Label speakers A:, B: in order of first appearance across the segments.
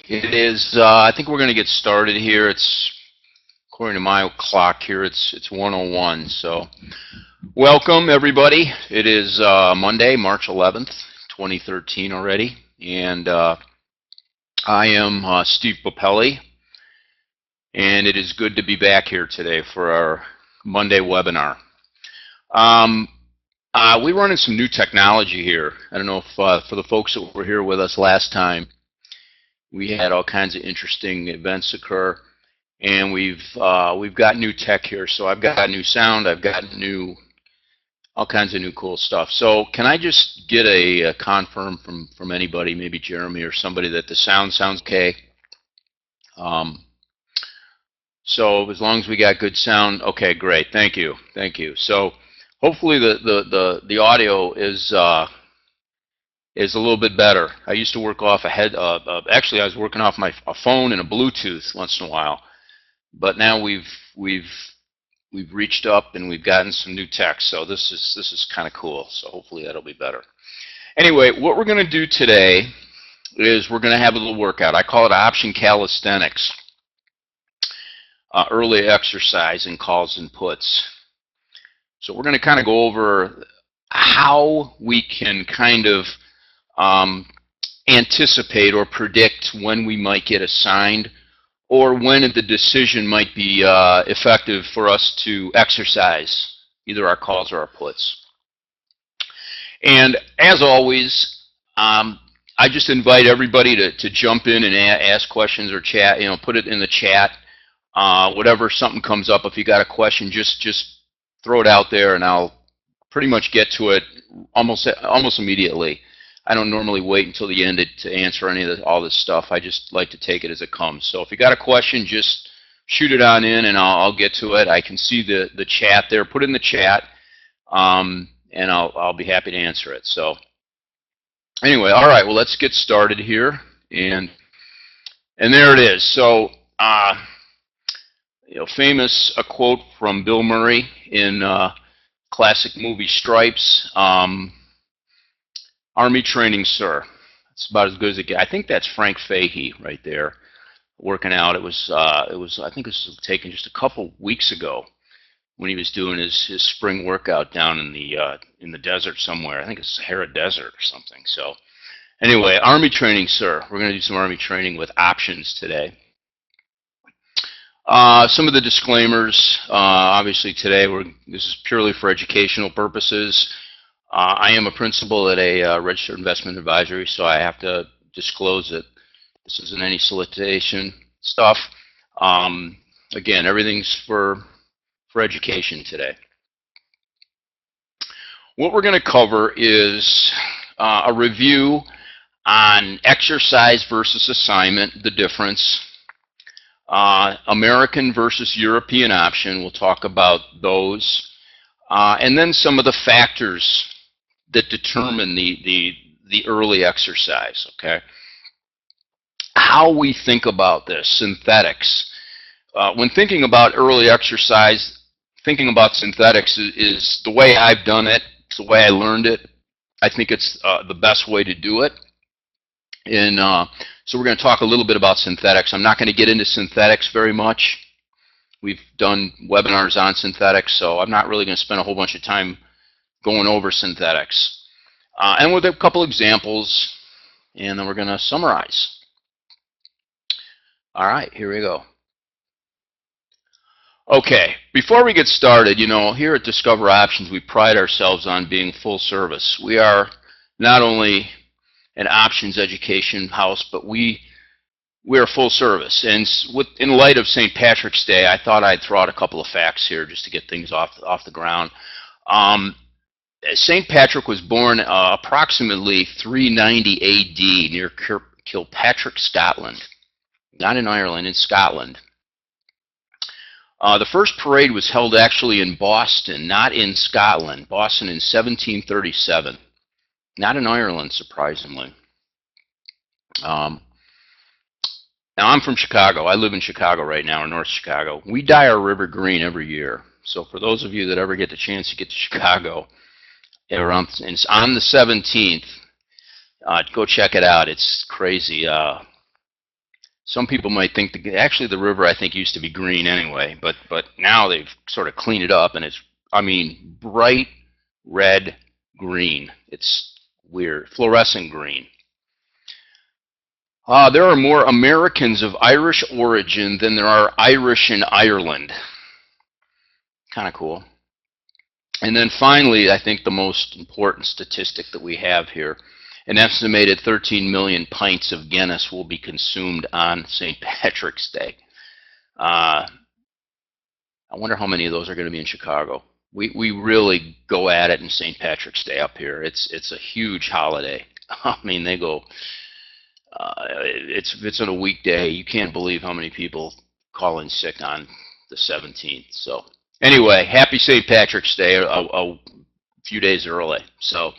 A: It is, I think we're going to get started here. It's, according to my clock here, it's 1:01. So, welcome everybody. It is Monday, March 11th, 2013 already. And I am Steve Papale. And it is good to be back here today for our Monday webinar. We're running some new technology here. I don't know if for the folks that were here with us last time, we had all kinds of interesting events occur, and we've got new tech here. So I've got new sound, I've got all kinds of new cool stuff. So can I just get a confirm from anybody, maybe Jeremy or somebody, that the sound sounds okay? So as long as we got good sound, okay, great. Thank you. So hopefully the audio is a little bit better. I used to work off actually I was working off a phone and a Bluetooth once in a while, but now we've reached up and we've gotten some new tech. So this is kind of cool. So hopefully that'll be better. Anyway, what we're going to do today is we're going to have a little workout. I call it Option Calisthenics. Early exercise and calls and puts. So we're going to kind of go over how we can kind of anticipate or predict when we might get assigned, or when the decision might be effective for us to exercise either our calls or our puts. And as always, I just invite everybody to jump in and ask questions or chat. Put it in the chat. Whatever something comes up, if you got a question, just throw it out there, and I'll pretty much get to it almost immediately. I don't normally wait until the end to answer all this stuff. I just like to take it as it comes. So if you got a question, just shoot it on in, and I'll get to it. I can see the chat there. Put it in the chat, and I'll be happy to answer it. So anyway, all right. Well, let's get started here, and there it is. So. Famous a quote from Bill Murray in classic movie Stripes. Army training, sir. It's about as good as it gets. I think that's Frank Fahey right there, working out. It was I think it was taken just a couple weeks ago when he was doing his spring workout down in the desert somewhere. I think it's Sahara Desert or something. So anyway, Army training, sir. We're going to do some Army training with options today. Some of the disclaimers, obviously today, this is purely for educational purposes. I am a principal at a registered investment advisory, so I have to disclose that this isn't any solicitation stuff. Again, everything's for education today. What we're going to cover is a review on exercise versus assignment, the difference. American versus European option, we'll talk about those, and then some of the factors that determine the early exercise. Okay, how we think about this, synthetics. When thinking about early exercise, thinking about synthetics is the way I've done it. It's the way I learned it. I think it's the best way to do it. And so we're going to talk a little bit about synthetics. I'm not going to get into synthetics very much. We've done webinars on synthetics, so I'm not really going to spend a whole bunch of time going over synthetics. And with a couple examples, and then we're going to summarize. All right, here we go. Okay, before we get started, here at Discover Options, we pride ourselves on being full service. We are not only an options education house, but we are full service. And in light of St. Patrick's Day, I thought I'd throw out a couple of facts here just to get things off the ground. St. Patrick was born approximately 390 AD near Kilpatrick, Scotland. Not in Ireland, in Scotland. The first parade was held actually in Boston, not in Scotland. Boston in 1737. Not in Ireland, surprisingly. Now, I'm from Chicago. I live in Chicago right now, in North Chicago. We dye our river green every year. So for those of you that ever get the chance to get to Chicago, it's on the 17th. Go check it out. It's crazy. Some people might think actually the river I think used to be green anyway, but now they've sort of cleaned it up and it's, I mean, bright red green. It's weird, fluorescent green. There are more Americans of Irish origin than there are Irish in Ireland. Kind of cool. And then finally, I think the most important statistic that we have here, an estimated 13 million pints of Guinness will be consumed on St. Patrick's Day. I wonder how many of those are going to be in Chicago. We really go at it in St. Patrick's Day up here. It's a huge holiday. I mean, they go. It's on a weekday. You can't believe how many people call in sick on the 17th. So anyway, happy St. Patrick's Day a few days early. So,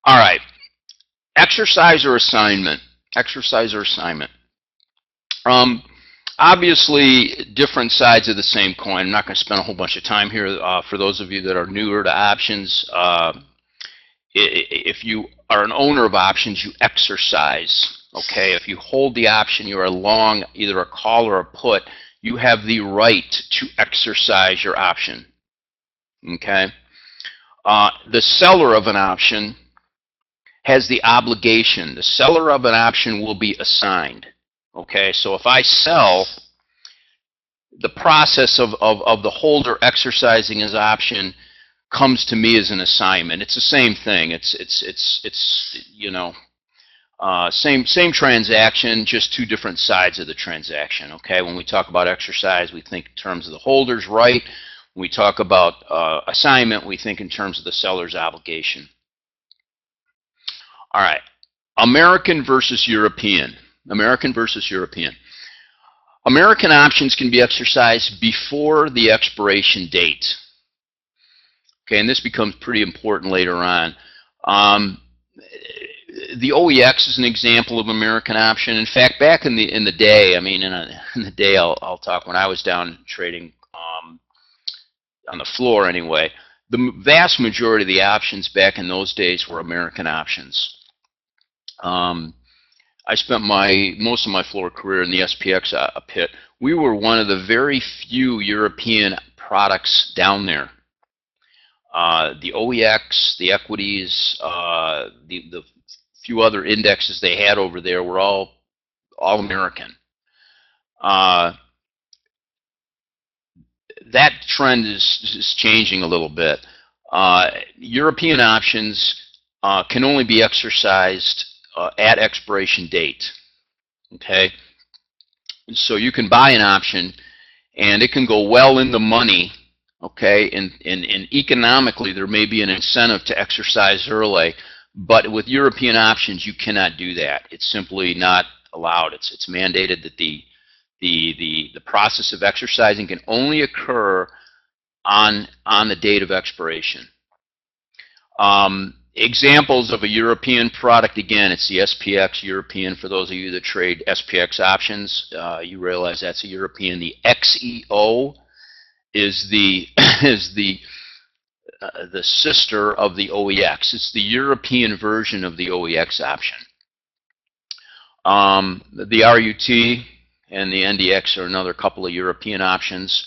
A: all right. Exercise or assignment. Exercise or assignment. Obviously, different sides of the same coin. I'm not going to spend a whole bunch of time here. For those of you that are newer to options, if you are an owner of options, you exercise. Okay, if you hold the option, you are long either a call or a put. You have the right to exercise your option. Okay, the seller of an option has the obligation. The seller of an option will be assigned. Okay, so if I sell, the process of the holder exercising his option comes to me as an assignment. It's the same thing. It's you know, same transaction, just two different sides of the transaction. Okay, when we talk about exercise, we think in terms of the holder's right. When we talk about assignment, we think in terms of the seller's obligation. All right, American versus European. American versus European. American options can be exercised before the expiration date. Okay, and this becomes pretty important later on. The OEX is an example of American option. In fact, back in the day, I mean, in the day, I'll talk when I was down trading on the floor anyway. The vast majority of the options back in those days were American options. I spent most of my floor career in the SPX pit. We were one of the very few European products down there. The OEX, the equities, the few other indexes they had over there were all American. That trend is changing a little bit. European options can only be exercised at expiration date. Okay, so you can buy an option and it can go well in the money. Okay, and economically there may be an incentive to exercise early, but with European options you cannot do that. It's simply not allowed. It's mandated that the process of exercising can only occur on the date of expiration. Examples of a European product, again, it's the SPX European. For those of you that trade SPX options, you realize that's a European. The XEO is the sister of the OEX. It's the European version of the OEX option. The RUT and the NDX are another couple of European options.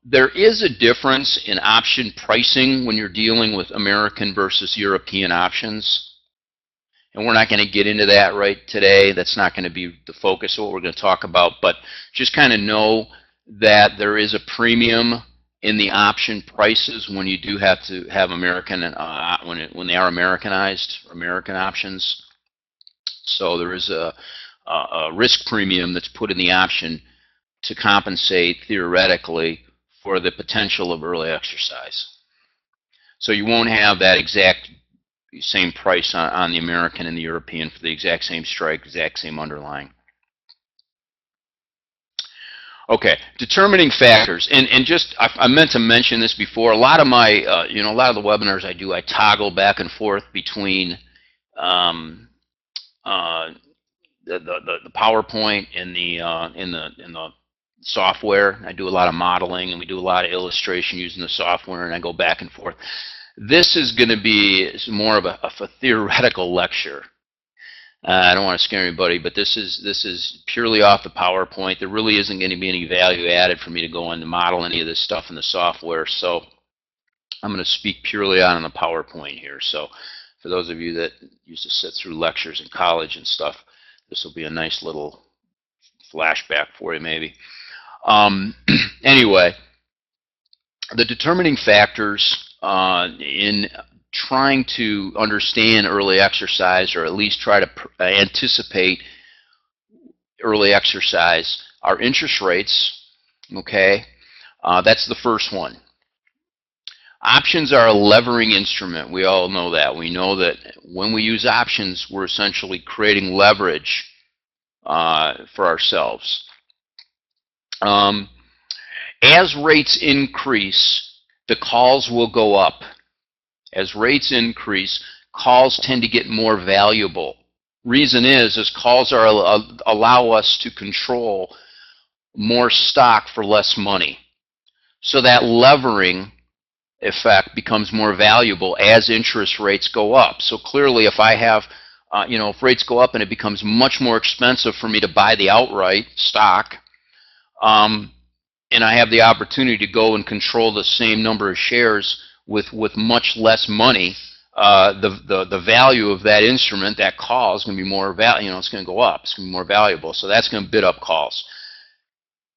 A: There is a difference in option pricing when you're dealing with American versus European options. And we're not going to get into that right today. That's not going to be the focus of what we're going to talk about. But just kind of know that there is a premium in the option prices when you do have to have American, when they are Americanized, American options. So there is a risk premium that's put in the option to compensate theoretically for the potential of early exercise. So you won't have that exact same price on the American and the European for the exact same strike, exact same underlying. Okay, determining factors, and just I meant to mention this before. A lot of my, a lot of the webinars I do, I toggle back and forth between the PowerPoint and the software. I do a lot of modeling and we do a lot of illustration using the software, and I go back and forth. This is going to be more of a theoretical lecture. I don't want to scare anybody, but this is purely off the PowerPoint. There really isn't going to be any value added for me to go in to model any of this stuff in the software. So I'm going to speak purely on the PowerPoint here. So for those of you that used to sit through lectures in college and stuff, this will be a nice little flashback for you maybe. Anyway, the determining factors in trying to understand early exercise, or at least try to anticipate early exercise, are interest rates. Okay, that's the first one. Options are a levering instrument. We all know that. We know that when we use options, we're essentially creating leverage for ourselves. As rates increase, the calls will go up. As rates increase, calls tend to get more valuable. Reason is calls allow us to control more stock for less money. So that levering effect becomes more valuable as interest rates go up. So clearly, if I have, if rates go up and it becomes much more expensive for me to buy the outright stock, and I have the opportunity to go and control the same number of shares with much less money, the value of that instrument, that call, is going to be more valuable. It's going to go up. It's going to be more valuable. So that's going to bid up calls.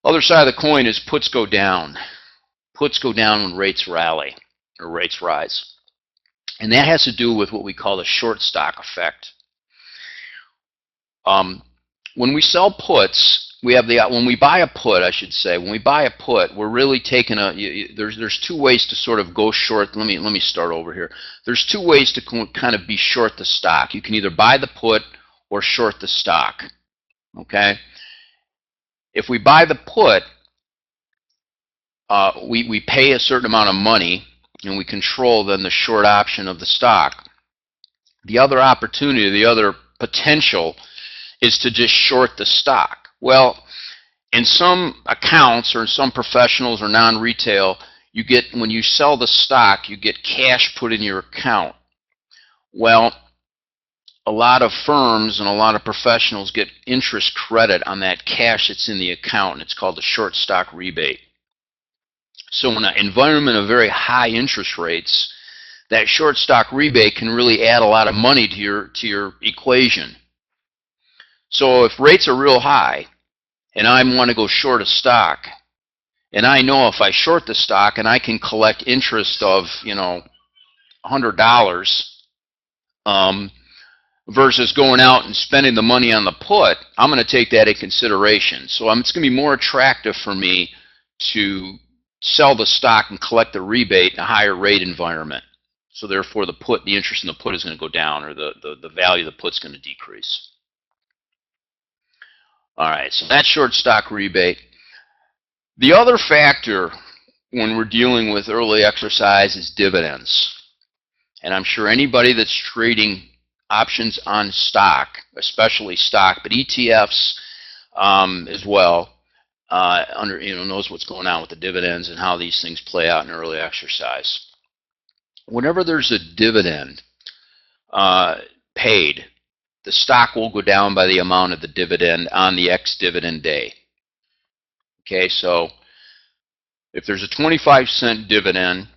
A: Other side of the coin is puts go down. Puts go down when rates rally or rates rise, and that has to do with what we call the short stock effect. When we sell puts, we have when we buy a put, I should say, when we buy a put, we're really taking there's two ways to sort of go short. Let me start over here. There's two ways to kind of be short the stock. You can either buy the put or short the stock. Okay? If we buy the put, we pay a certain amount of money and we control then the short option of the stock. The other opportunity, the other potential, is to just short the stock. Well, in some accounts or in some professionals or non-retail, you get, when you sell the stock, you get cash put in your account. Well, a lot of firms and a lot of professionals get interest credit on that cash that's in the account, and it's called the short stock rebate. So in an environment of very high interest rates, that short stock rebate can really add a lot of money to your equation. So if rates are real high and I want to go short a stock, and I know if I short the stock and I can collect interest of $100 versus going out and spending the money on the put, I'm going to take that in consideration. So it's going to be more attractive for me to sell the stock and collect the rebate in a higher rate environment. So therefore the interest in the put is going to go down, or the value of the put is going to decrease. All right, so that's short stock rebate. The other factor when we're dealing with early exercise is dividends. And I'm sure anybody that's trading options on stock, especially stock, but ETFs as well, knows what's going on with the dividends and how these things play out in early exercise. Whenever there's a dividend paid, the stock will go down by the amount of the dividend on the ex-dividend day. Okay, so if there's a 25-cent dividend,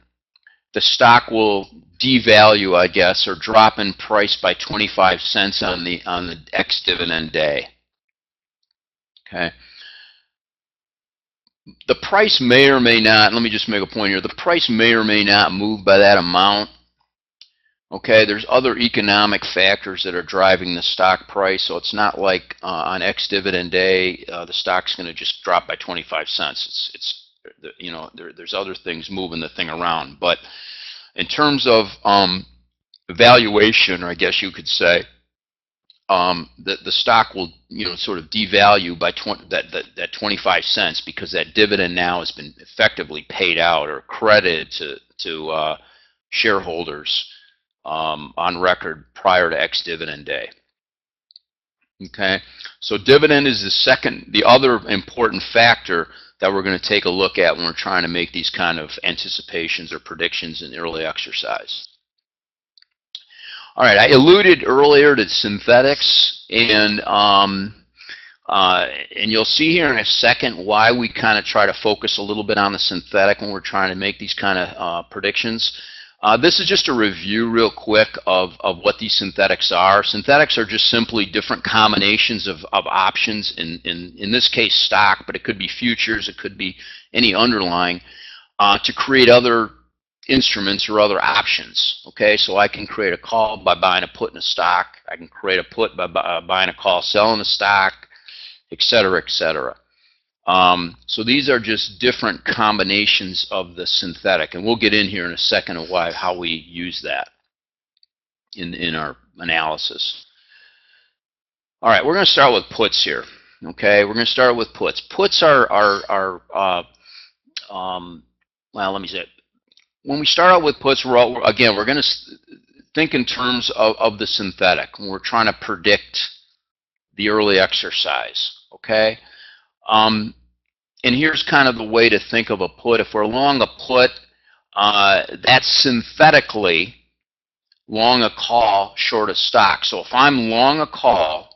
A: the stock will devalue, I guess, or drop in price by 25 cents on the ex-dividend day. Okay. The price may or may not, let me just make a point here, the price may or may not move by that amount. Okay, there's other economic factors that are driving the stock price, so it's not like on ex-dividend day the stock's going to just drop by 25 cents. There's other things moving the thing around. But in terms of valuation, or I guess you could say, the stock will sort of devalue by that 25 cents because that dividend now has been effectively paid out or credited to shareholders on record prior to ex-dividend day. Okay, so dividend is the other important factor that we're going to take a look at when we're trying to make these kind of anticipations or predictions in early exercise. All right, I alluded earlier to synthetics, and you'll see here in a second why we kind of try to focus a little bit on the synthetic when we're trying to make these kind of predictions. This is just a review real quick of what these synthetics are. Synthetics are just simply different combinations of options, in this case stock, but it could be futures, it could be any underlying, to create other instruments or other options. Okay, so I can create a call by buying a put in a stock. I can create a put by buying a call selling a stock, etc., etc. So these are just different combinations of the synthetic, and we'll get in here in a second of how we use that in our analysis. All right, we're going to start with puts here. Okay, we're going to start with puts. Puts are well, let me say, when we start out with puts, we're going to think in terms of the synthetic when we're trying to predict the early exercise. Okay, and here's kind of the way to think of a put. If we're long a put, that's synthetically long a call, short a stock. So if I'm long a call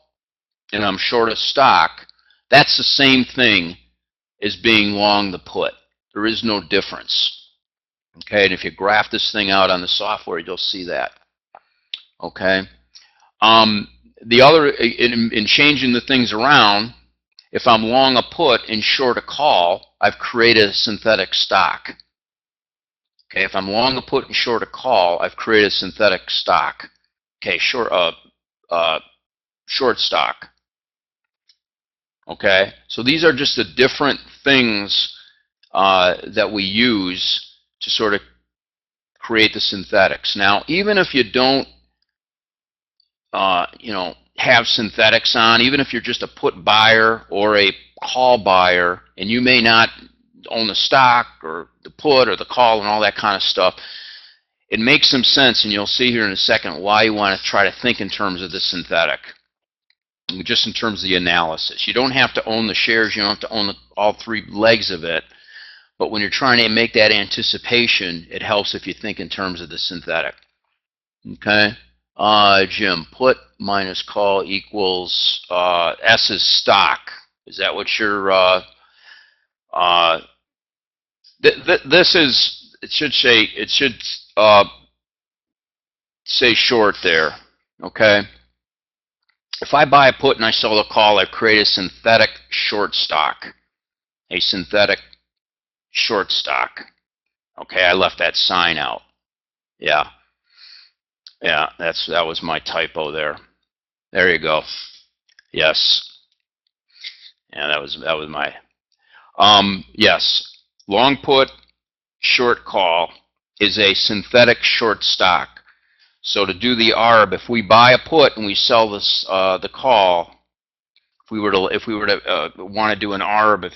A: and I'm short a stock, that's the same thing as being long the put. There is no difference. Okay, and if you graph this thing out on the software, you'll see that. Okay. The other, in changing the things around, if I'm long a put and short a call, I've created a synthetic stock. Okay, if I'm long a put and short a call, I've created a synthetic stock. Okay, short stock. Okay, so these are just the different things that we use to sort of create the synthetics. Now, even if you don't, have synthetics on, even if you're just a put buyer or a call buyer, and you may not own the stock or the put or the call and all that kind of stuff, it makes some sense, and you'll see here in a second why you want to try to think in terms of the synthetic, just in terms of the analysis. You don't have to own the shares, you don't have to own all three legs of it, but when you're trying to make that anticipation, it helps if you think in terms of the synthetic. Okay? Jim, put minus call equals S is stock. Is that what you're... this is... It should say short there. Okay? If I buy a put and I sell a call, I've created a synthetic short stock. A synthetic short stock. Okay, I left that sign out. Yeah. Yeah, that was my typo there. There you go. Yes. Yeah, that was my yes. Long put, short call is a synthetic short stock. So to do the ARB, if we buy a put and we sell this the call, if we were to want to do an ARB,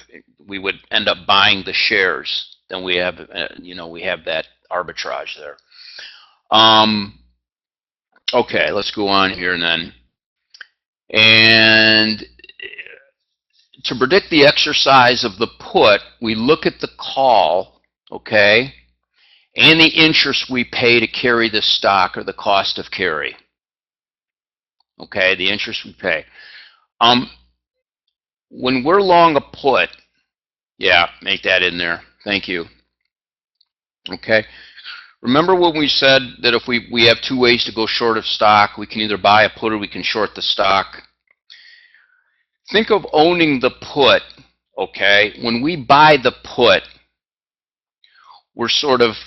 A: we would end up buying the shares. Then we have we have that arbitrage there. Okay, let's go on here and then. And to predict the exercise of the put, we look at the call, okay, and the interest we pay to carry the stock, or the cost of carry. Okay, the interest we pay. When we're long a put, yeah, make that in there. Thank you. Okay. Remember when we said that if we have two ways to go short of stock, we can either buy a put or we can short the stock? Think of owning the put, okay? When we buy the put, we're sort of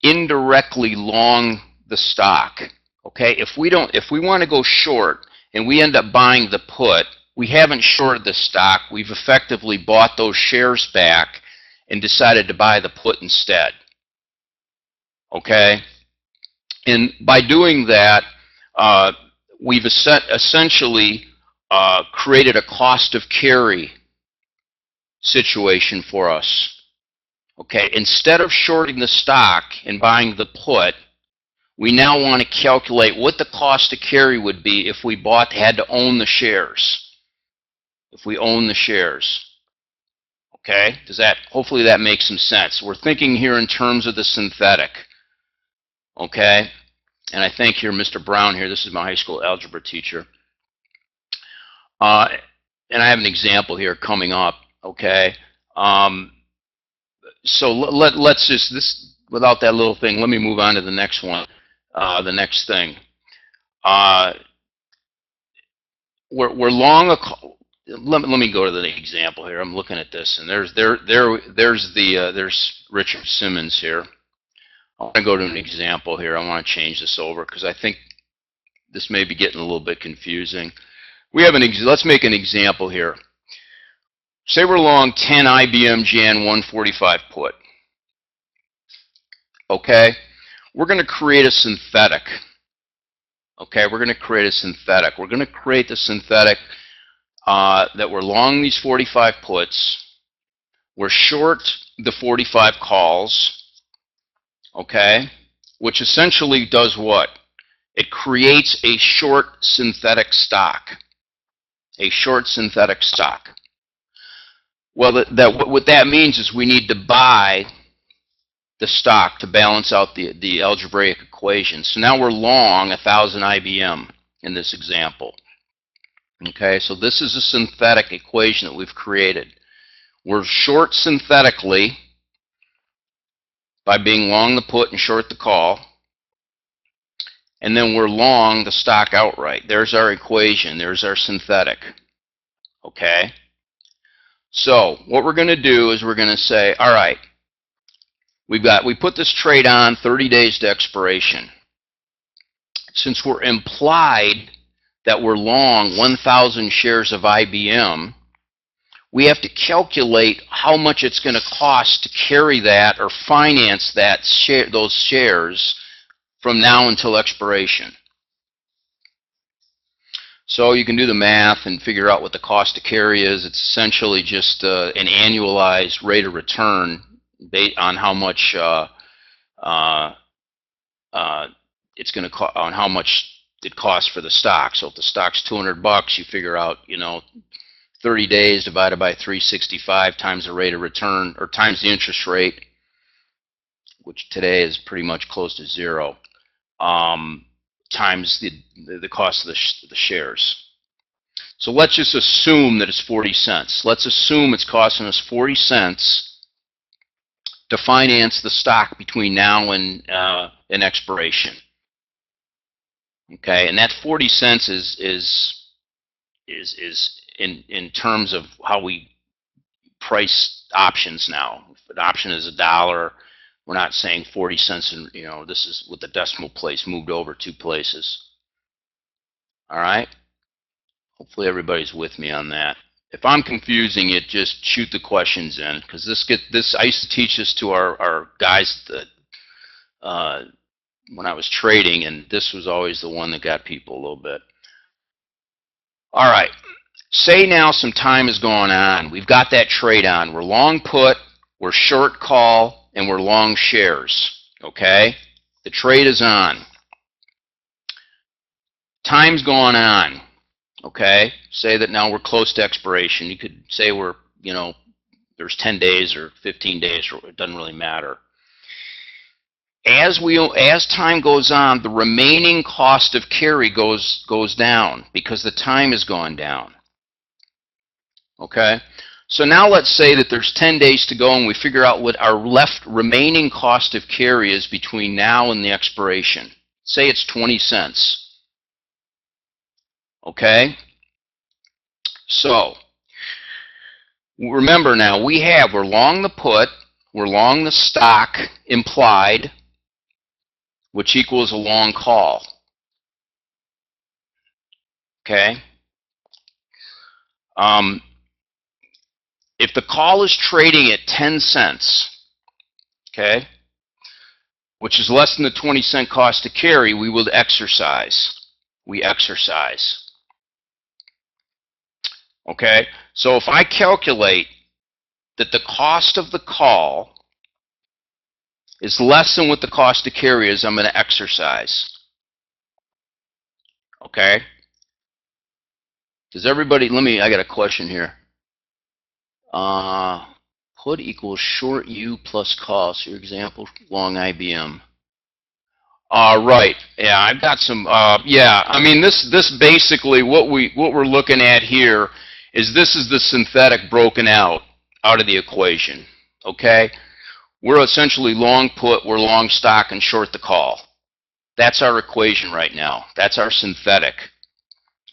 A: indirectly long the stock, okay? If we want to go short and we end up buying the put, we haven't shorted the stock. We've effectively bought those shares back and decided to buy the put instead. Okay, and by doing that, we've essentially created a cost of carry situation for us. Okay, instead of shorting the stock and buying the put, we now want to calculate what the cost of carry would be if we had to own the shares. If we own the shares. Okay, hopefully that makes some sense. We're thinking here in terms of the synthetic. Okay, and I thank here Mr. Brown here. This is my high school algebra teacher. And I have an example here coming up, okay? So let's just, without that little thing, let me move on to the next one, the next thing. We're long let me go to the example here. I'm looking at this, and there's Richard Simmons here. I want to go to an example here. I want to change this over because I think this may be getting a little bit confusing. We have let's make an example here. Say we're long 10 IBM Jan 145 put. Okay, we're going to create a synthetic. Okay, we're going to create a synthetic. We're going to create the synthetic that we're long these 45 puts. We're short the 45 calls. Okay, which essentially does what? It creates a short synthetic stock. A short synthetic stock. Well, what that means is we need to buy the stock to balance out the algebraic equation. So now we're long 1,000 IBM in this example. Okay, so this is a synthetic equation that we've created. We're short synthetically by being long the put and short the call. And then we're long the stock outright. There's our equation. There's our synthetic. Okay? So what we're going to do is we're going to say, all right, we put this trade on 30 days to expiration. Since we're implied that we're long 1,000 shares of IBM, we have to calculate how much it's going to cost to carry that or finance those shares from now until expiration. So you can do the math and figure out what the cost to carry is. It's essentially just an annualized rate of return based on how much it's going to cost, on how much it costs for the stock. So if the stock's $200, you figure out, 30 days divided by 365 times the rate of return, or times the interest rate, which today is pretty much close to zero, times the cost of the shares. So let's just assume that it's 40 cents. Let's assume it's costing us 40 cents to finance the stock between now and expiration. Okay, and that 40 cents is in terms of how we price options now. If an option is $1, we're not saying 40 cents, and this is with the decimal place moved over 2 places. All right. Hopefully everybody's with me on that. If I'm confusing it, just shoot the questions in, because I used to teach this to our guys that when I was trading, and this was always the one that got people a little bit. All right. Say now some time is going on. We've got that trade on. We're long put, we're short call, and we're long shares. Okay? The trade is on. Time's going on. Okay? Say that now we're close to expiration. You could say we're, there's 10 days or 15 days, or it doesn't really matter. As time goes on, the remaining cost of carry goes down because the time has gone down. Okay? So now let's say that there's 10 days to go and we figure out what our remaining cost of carry is between now and the expiration. Say it's 20 cents. Okay? So, remember now, we're long the put, we're long the stock implied, which equals a long call. Okay? If the call is trading at 10 cents, okay, which is less than the 20-cent cost to carry, we will exercise. We exercise. Okay? So if I calculate that the cost of the call is less than what the cost to carry is, I'm going to exercise. Okay? Does everybody, I got a question here. Put equals short U plus call. So your example, long IBM. Right. Yeah, I've got some. Yeah, I mean this basically what we're looking at here is this is the synthetic broken out of the equation. Okay, we're essentially long put, we're long stock, and short the call. That's our equation right now. That's our synthetic.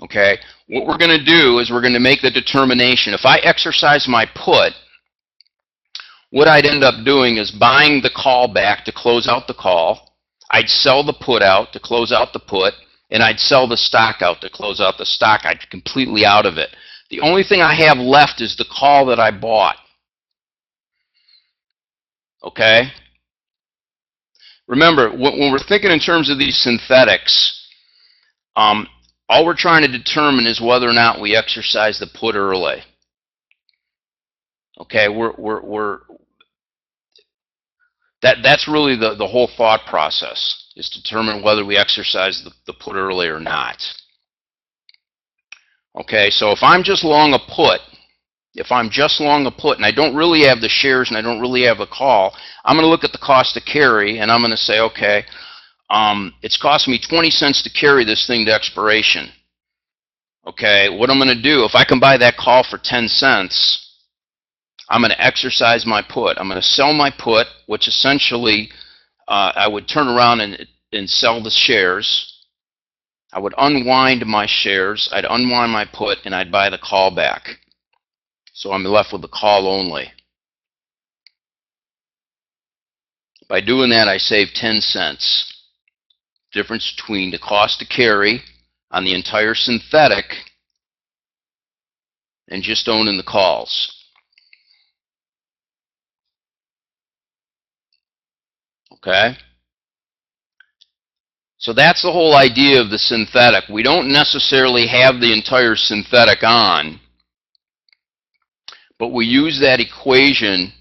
A: Okay. What we're going to do is we're going to make the determination. If I exercise my put, what I'd end up doing is buying the call back to close out the call. I'd sell the put out to close out the put, and I'd sell the stock out to close out the stock. I'd be completely out of it. The only thing I have left is the call that I bought. Okay? Remember, when we're thinking in terms of these synthetics, all we're trying to determine is whether or not we exercise the put early. Okay, that's really the whole thought process, is to determine whether we exercise the put early or not. Okay, so if I'm just long a put, and I don't really have the shares and I don't really have a call, I'm going to look at the cost to carry and I'm going to say, okay, it's costing me 20 cents to carry this thing to expiration. Okay, what I'm going to do, if I can buy that call for 10 cents, I'm going to exercise my put. I'm going to sell my put, which essentially I would turn around and sell the shares. I would unwind my shares, I'd unwind my put, and I'd buy the call back. So I'm left with the call only. By doing that, I save 10 cents. Difference between the cost to carry on the entire synthetic and just owning the calls. Okay? So that's the whole idea of the synthetic. We don't necessarily have the entire synthetic on, but we use that equation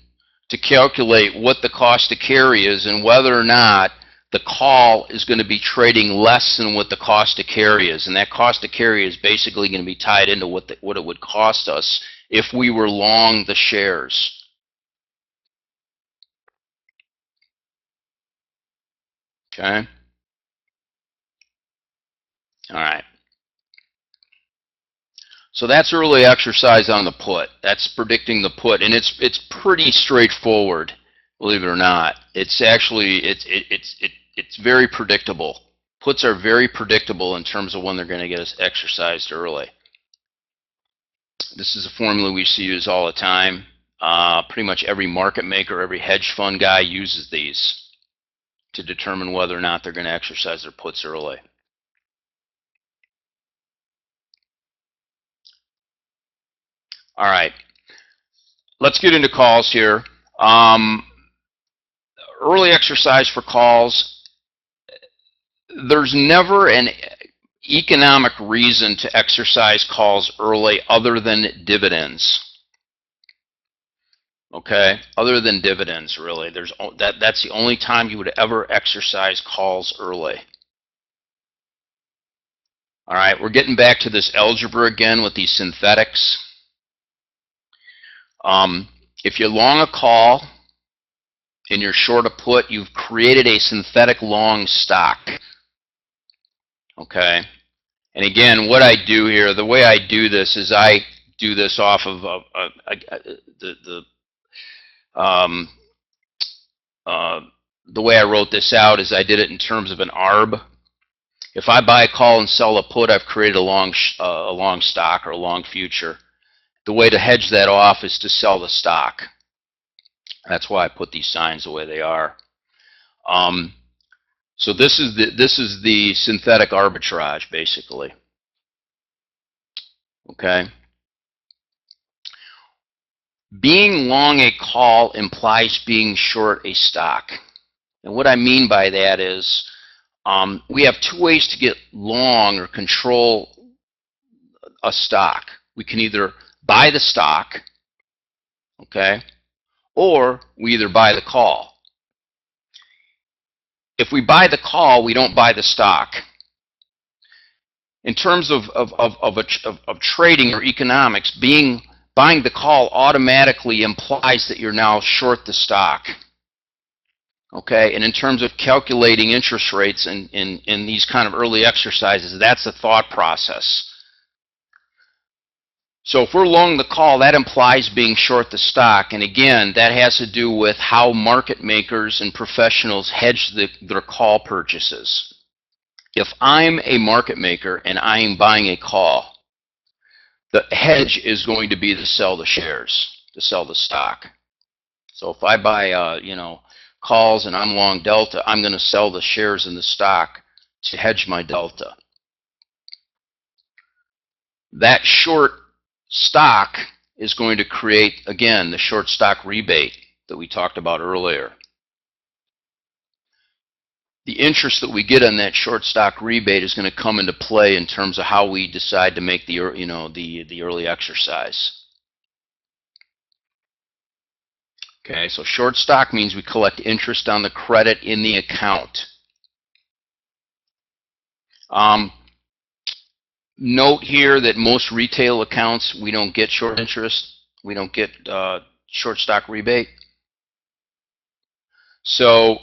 A: to calculate what the cost to carry is and whether or not the call is going to be trading less than what the cost to carry is. And that cost to carry is basically going to be tied into what it would cost us if we were long the shares. Okay? All right. So that's early exercise on the put. That's predicting the put, and it's pretty straightforward, believe it or not. It's actually it's very predictable. Puts are very predictable in terms of when they're going to get exercised early. This is a formula we see used all the time. Pretty much every market maker, every hedge fund guy uses these to determine whether or not they're going to exercise their puts early. All right, let's get into calls here. Early exercise for calls. There's never an economic reason to exercise calls early other than dividends. Okay, other than dividends, really. That's the only time you would ever exercise calls early. All right, we're getting back to this algebra again with these synthetics. If you long a call and you're short a put, you've created a synthetic long stock. Okay, and again, what I do here, the way I do this is I do this off of the way I wrote this out is I did it in terms of an ARB. If I buy a call and sell a put, I've created a long stock or a long future. The way to hedge that off is to sell the stock. That's why I put these signs the way they are. So this is the synthetic arbitrage, basically. Okay. Being long a call implies being short a stock. And what I mean by that is we have two ways to get long or control a stock. We can either buy the stock, okay, or we either buy the call. If we buy the call, we don't buy the stock. In terms of trading or economics, buying the call automatically implies that you're now short the stock. Okay, and in terms of calculating interest rates in these kind of early exercises, that's the thought process. So if we're long the call, that implies being short the stock. And again, that has to do with how market makers and professionals hedge their call purchases. If I'm a market maker and I am buying a call, the hedge is going to be to sell the shares, to sell the stock. So if I buy, calls and I'm long delta, I'm going to sell the shares in the stock to hedge my delta. That short stock is going to create, again, the short stock rebate that we talked about earlier. The interest that we get on that short stock rebate is going to come into play in terms of how we decide to make the early exercise. Okay, so short stock means we collect interest on the credit in the account. Note here that most retail accounts, we don't get short interest. We don't get short stock rebate. So,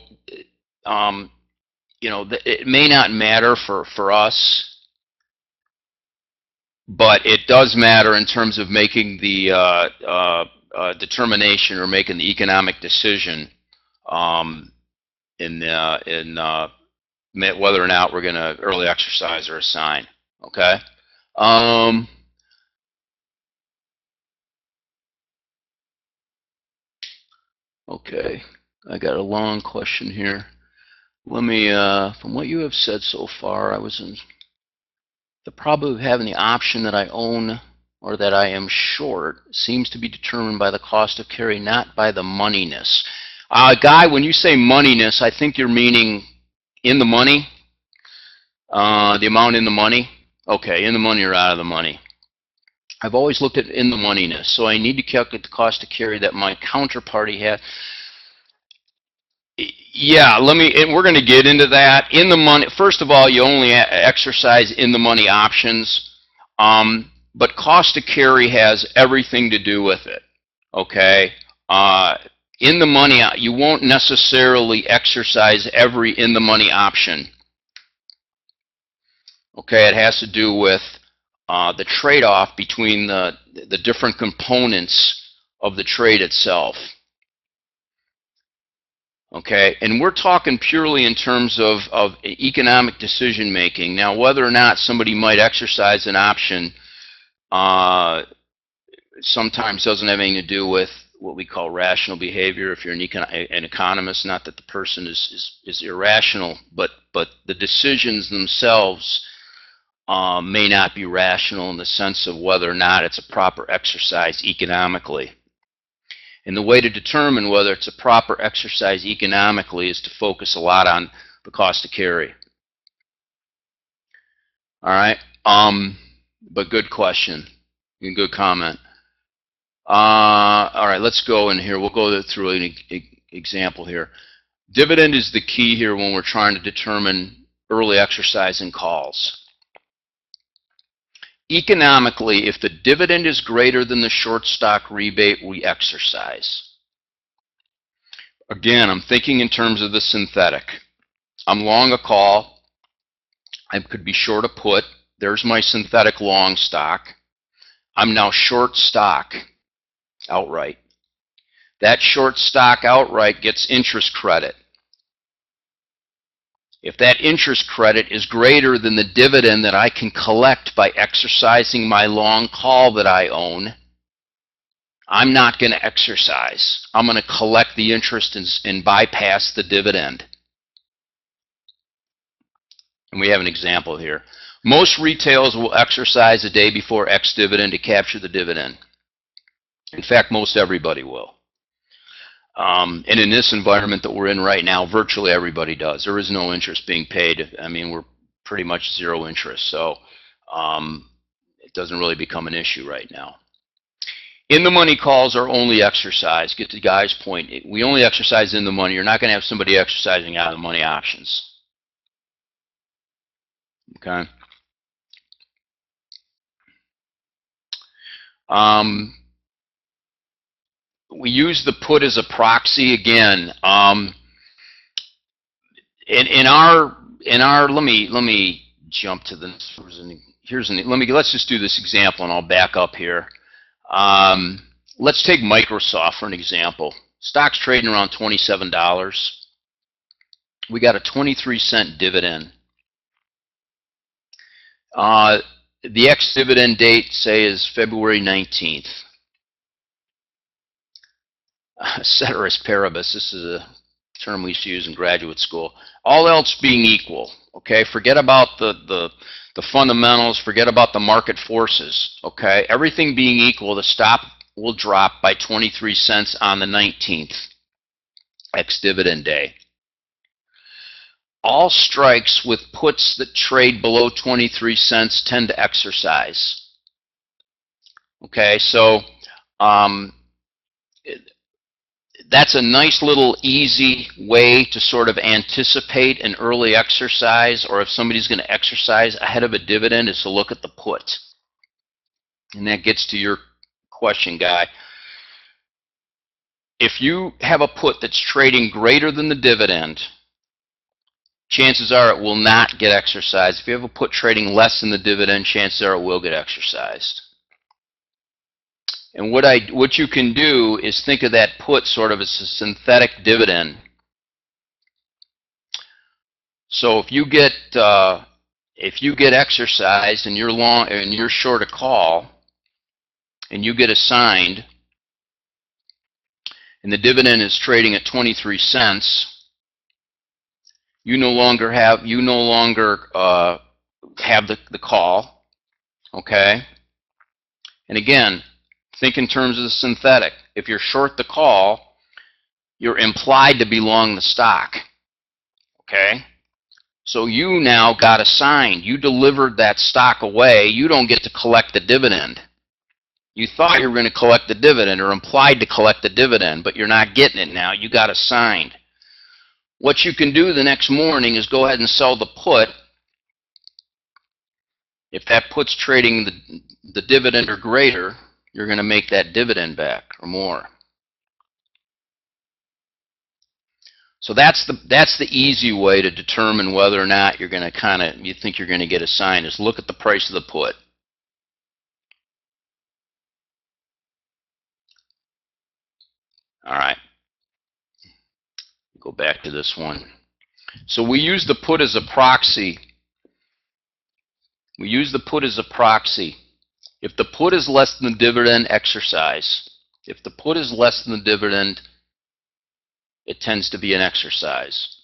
A: it may not matter for us, but it does matter in terms of making the determination or making the economic decision in whether or not we're going to early exercise or assign. Okay. Okay. I got a long question here. Let me, from what you have said so far, I was in the probability of having the option that I own or that I am short seems to be determined by the cost of carry, not by the moneyness. Guy, when you say moneyness, I think you're meaning in the money, the amount in the money. Okay, in the money or out of the money. I've always looked at in the moneyness, so I need to calculate the cost to carry that my counterparty has. Yeah, we're going to get into that. In the money, first of all, you only exercise in the money options, but cost to carry has everything to do with it. Okay, in the money, you won't necessarily exercise every in the money option. Okay, it has to do with the trade-off between the different components of the trade itself. Okay, and we're talking purely in terms of economic decision making. Now, whether or not somebody might exercise an option sometimes doesn't have anything to do with what we call rational behavior. If you're an economist, not that the person is irrational, but the decisions themselves may not be rational in the sense of whether or not it's a proper exercise economically. And the way to determine whether it's a proper exercise economically is to focus a lot on the cost to carry. All right, but good question, and good comment. All right, let's go in here. We'll go through an example here. Dividend is the key here when we're trying to determine early exercise and calls. Economically, if the dividend is greater than the short stock rebate, we exercise. Again, I'm thinking in terms of the synthetic. I'm long a call. I could be short a put. There's my synthetic long stock. I'm now short stock outright. That short stock outright gets interest credit. If that interest credit is greater than the dividend that I can collect by exercising my long call that I own, I'm not going to exercise. I'm going to collect the interest and bypass the dividend. And we have an example here. Most retailers will exercise a day before ex-dividend to capture the dividend. In fact, most everybody will. And in this environment that we're in right now, virtually everybody does. There is no interest being paid. I mean, we're pretty much zero interest, so it doesn't really become an issue right now. In the money calls are only exercised. Get the guy's point. We only exercise in the money. You're not going to have somebody exercising out of the money options. Okay. We use the put as a proxy again. in our let me jump to the let's just do this example, and I'll back up here. Let's take Microsoft for an example. Stock's trading around $27. We got a 23-cent dividend. The ex-dividend date, say, is February 19th. Ceteris paribus, this is a term we used to use in graduate school. All else being equal, okay? Forget about the fundamentals, forget about the market forces, okay? Everything being equal, the stock will drop by 23 cents on the 19th, ex-dividend day. All strikes with puts that trade below 23 cents tend to exercise. Okay, so that's a nice little easy way to sort of anticipate an early exercise, or if somebody's going to exercise ahead of a dividend, is to look at the put. And that gets to your question, Guy. If you have a put that's trading greater than the dividend, chances are it will not get exercised. If you have a put trading less than the dividend, chances are it will get exercised. And what you can do is think of that put sort of as a synthetic dividend. So if you get exercised and you're long and you're short a call, and you get assigned, and the dividend is trading at 23 cents, you no longer have the call, okay? And again, think in terms of the synthetic. If you're short the call, you're implied to be long the stock, okay? So you now got assigned. You delivered that stock away. You don't get to collect the dividend. You thought you were going to collect the dividend, or implied to collect the dividend, but you're not getting it now. You got assigned. What you can do the next morning is go ahead and sell the put. If that put's trading the dividend or greater, you're going to make that dividend back or more. So that's the easy way to determine whether or not you're going to you think you're going to get assigned, is look at the price of the put. All right. Go back to this one. So we use the put as a proxy. We use the put as a proxy. If the put is less than the dividend, exercise. If the put is less than the dividend, it tends to be an exercise.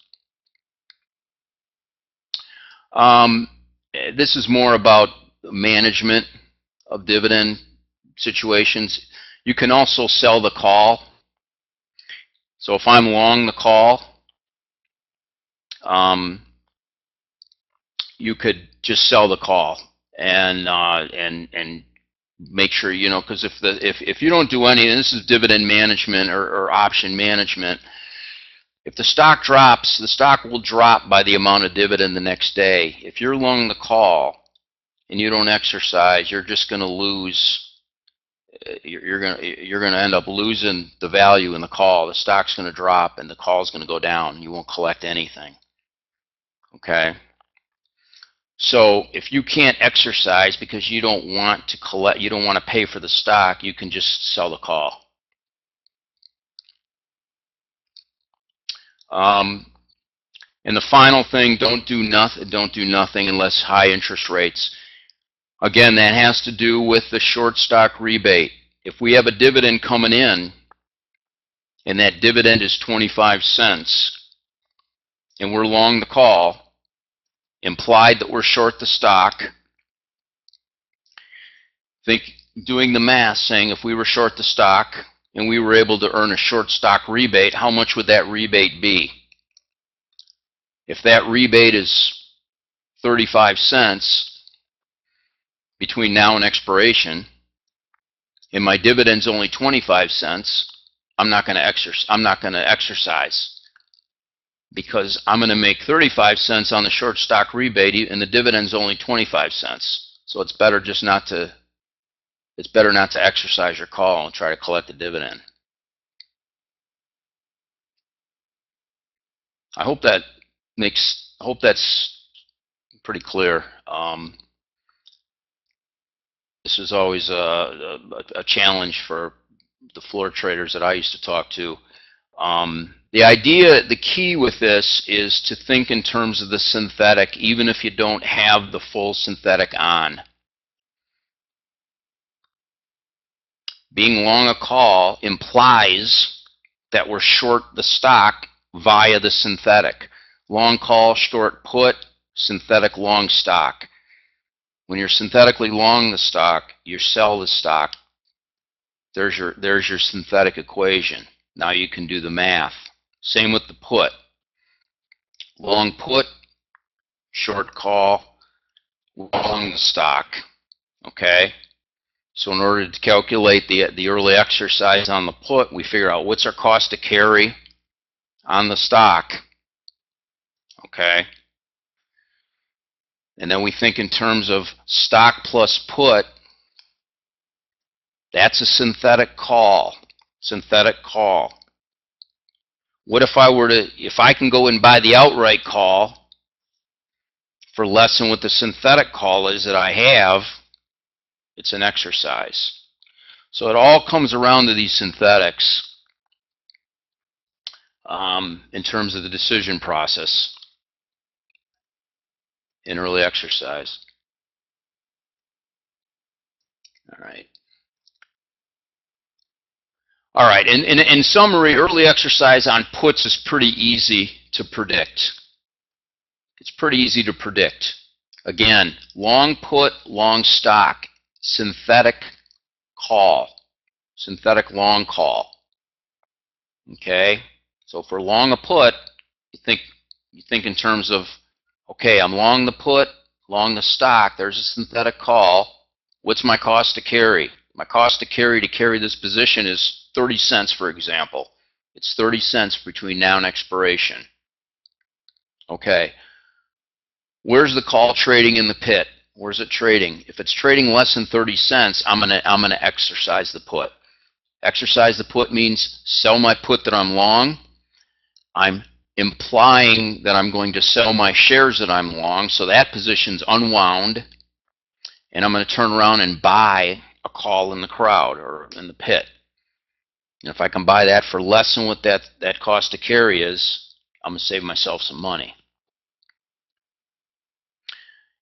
A: This is more about management of dividend situations. You can also sell the call. So if I'm long the call, you could just sell the call and make sure, you know, because if you don't do any, and this is dividend management or option management, if the stock drops, the stock will drop by the amount of dividend the next day. If you're long the call and you don't exercise, you're just going to lose. You're going to end up losing the value in the call. The stock's going to drop and the call's going to go down. You won't collect anything. Okay. So if you can't exercise because you don't want to collect, you don't want to pay for the stock, you can just sell the call. And the final thing, don't do nothing unless high interest rates. Again, that has to do with the short stock rebate. If we have a dividend coming in and that dividend is 25 cents and we're long the call, implied that we're short the stock, think doing the math, saying if we were short the stock and we were able to earn a short stock rebate, how much would that rebate be? If that rebate is 35 cents between now and expiration, and my dividend's only 25 cents, I'm not going to exercise because I'm going to make 35 cents on the short stock rebate, and the dividend's only 25 cents. So it's better just not to. It's better not to exercise your call and try to collect the dividend. I hope that hope that's pretty clear. This is always a challenge for the floor traders that I used to talk to. The key with this is to think in terms of the synthetic, even if you don't have the full synthetic on. Being long a call implies that we're short the stock via the synthetic. Long call, short put, synthetic long stock. When you're synthetically long the stock, you sell the stock. There's your synthetic equation. Now you can do the math. Same with the put. Long put, short call, long the stock. Okay? So in order to calculate the early exercise on the put, we figure out what's our cost to carry on the stock. Okay? And then we think in terms of stock plus put. That's a synthetic call. Synthetic call. What if I can go and buy the outright call for less than what the synthetic call is that I have, it's an exercise. So it all comes around to these synthetics in terms of the decision process in early exercise. All right. All right, in summary, early exercise on puts is pretty easy to predict. It's pretty easy to predict. Again, long put, long stock, synthetic call, synthetic long call. Okay, so for long a put, you think in terms of, okay, I'm long the put, long the stock. There's a synthetic call. What's my cost to carry? My cost to carry this position is 30 cents, for example. It's 30 cents between now and expiration. Okay. Where's the call trading in the pit? Where's it trading? If it's trading less than 30 cents, I'm gonna exercise the put. Exercise the put means sell my put that I'm long. I'm implying that I'm going to sell my shares that I'm long, so that position's unwound, and I'm going to turn around and buy a call in the crowd or in the pit. And if I can buy that for less than what that cost to carry is, I'm going to save myself some money.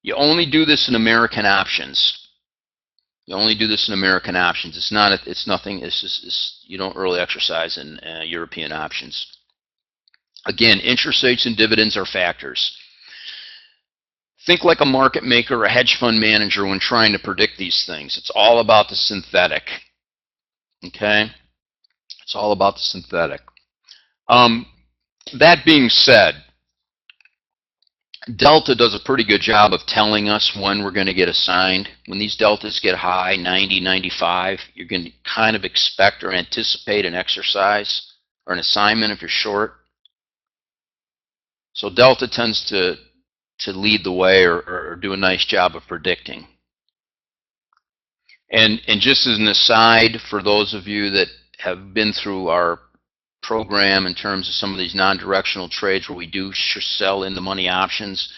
A: You only do this in American options. You only do this in American options. It's nothing. You don't really exercise in European options. Again, interest rates and dividends are factors. Think like a market maker or a hedge fund manager when trying to predict these things. It's all about the synthetic. Okay? It's all about the synthetic. That being said, Delta does a pretty good job of telling us when we're going to get assigned. When these deltas get high, 90, 95, you're going to kind of expect or anticipate an exercise or an assignment if you're short. So Delta tends to lead the way or do a nice job of predicting. And just as an aside, for those of you that have been through our program in terms of some of these non-directional trades where we do sell in the money options,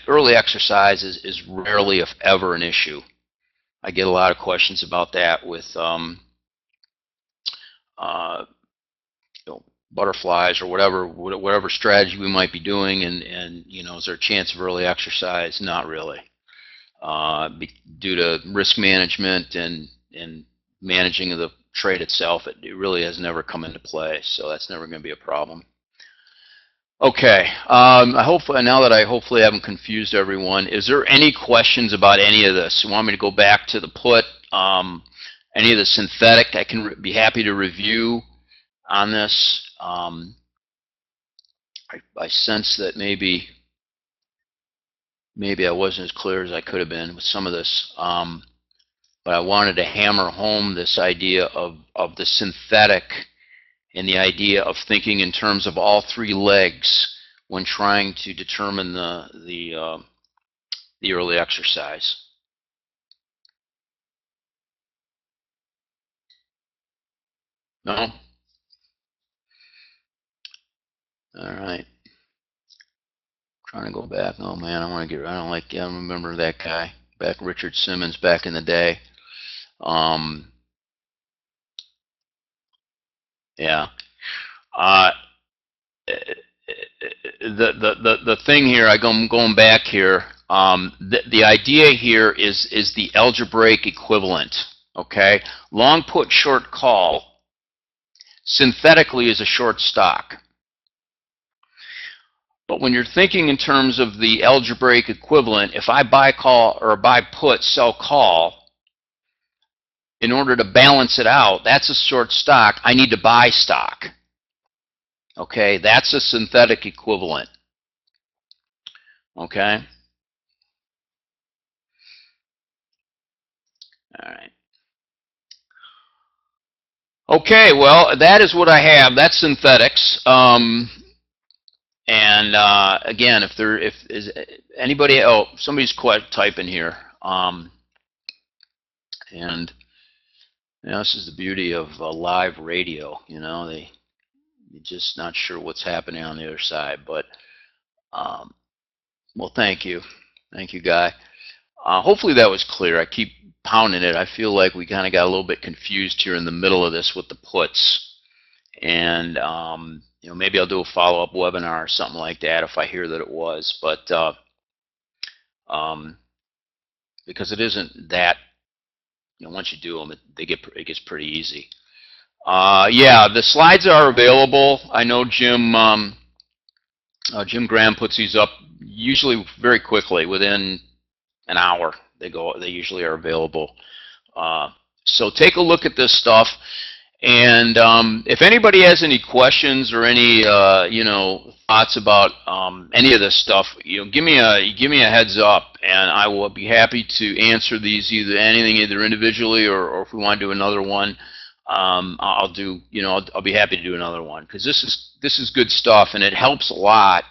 A: early exercise is rarely, if ever, an issue. I get a lot of questions about that with butterflies or whatever strategy we might be doing, and is there a chance of early exercise? Not really. Due to risk management and managing of the trade itself, it really has never come into play, so that's never going to be a problem. Okay, now that I hopefully haven't confused everyone, is there any questions about any of this? You want me to go back to the put, any of the synthetic? I can be happy to review on this. I sense that maybe I wasn't as clear as I could have been with some of this, but I wanted to hammer home this idea of the synthetic and the idea of thinking in terms of all three legs when trying to determine the early exercise. No? All right. Trying to go back. Oh man, I don't like. Yeah, I remember that guy. Back Richard Simmons back in the day. Yeah. Uh, the thing here, I'm going back here. The idea here is the algebraic equivalent. Okay, long put, short call. Synthetically is a short stock. But when you're thinking in terms of the algebraic equivalent, if I buy call or buy put, sell call, in order to balance it out, that's a short stock. I need to buy stock. Okay, that's a synthetic equivalent. Okay. All right. Okay, well, that is what I have. That's synthetics. And again, if is anybody, oh, somebody's typing here. And this is the beauty of live radio. You're just not sure what's happening on the other side. But well, thank you, Guy. Hopefully that was clear. I keep pounding it. I feel like we kind of got a little bit confused here in the middle of this with the puts, and maybe I'll do a follow-up webinar or something like that if I hear that it was. But because it isn't that, once you do them, it gets pretty easy. Yeah, the slides are available. I know Jim Graham puts these up usually very quickly, within an hour. They usually are available. So take a look at this stuff, and if anybody has any questions or any thoughts about any of this stuff, give me a heads up, and I will be happy to answer these either individually, or if we want to do another one, I'll be happy to do another one, because this is good stuff, and it helps a lot.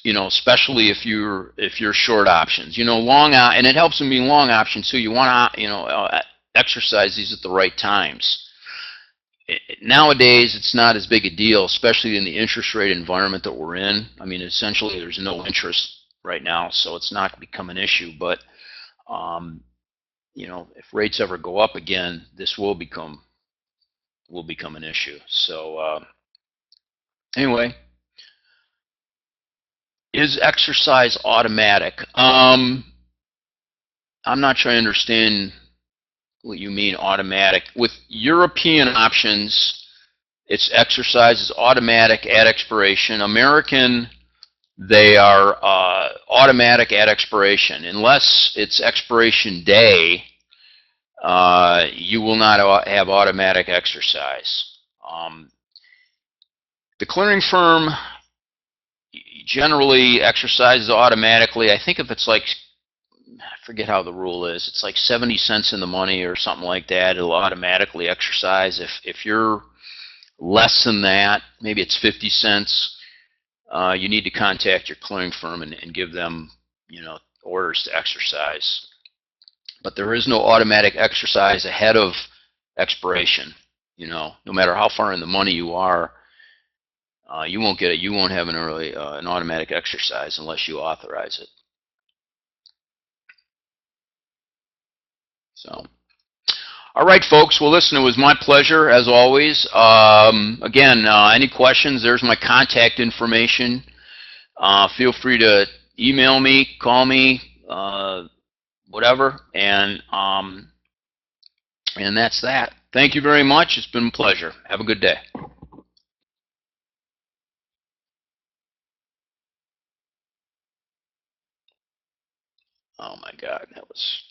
A: Especially if you're short options, long out, and it helps them be long options too. You want to, exercise these at the right times. Nowadays, it's not as big a deal, especially in the interest rate environment that we're in. I mean, essentially, there's no interest right now, so it's not become an issue. But if rates ever go up again, this will become an issue. So anyway. Is exercise automatic? I'm not sure I understand what you mean automatic. With European options, its exercise is automatic at expiration. American, they are automatic at expiration. Unless it's expiration day, you will not have automatic exercise. The clearing firm generally exercises automatically. I think if it's like, I forget how the rule is, it's like 70 cents in the money or something like that, it'll automatically exercise. If you're less than that, maybe it's 50 cents, you need to contact your clearing firm and give them orders to exercise. But there is no automatic exercise ahead of expiration. No matter how far in the money you are, you won't get it. You won't have an automatic exercise unless you authorize it. So, all right, folks. Well, listen, it was my pleasure as always. Again, any questions? There's my contact information. Feel free to email me, call me, whatever, and that's that. Thank you very much. It's been a pleasure. Have a good day. Oh my God, that was.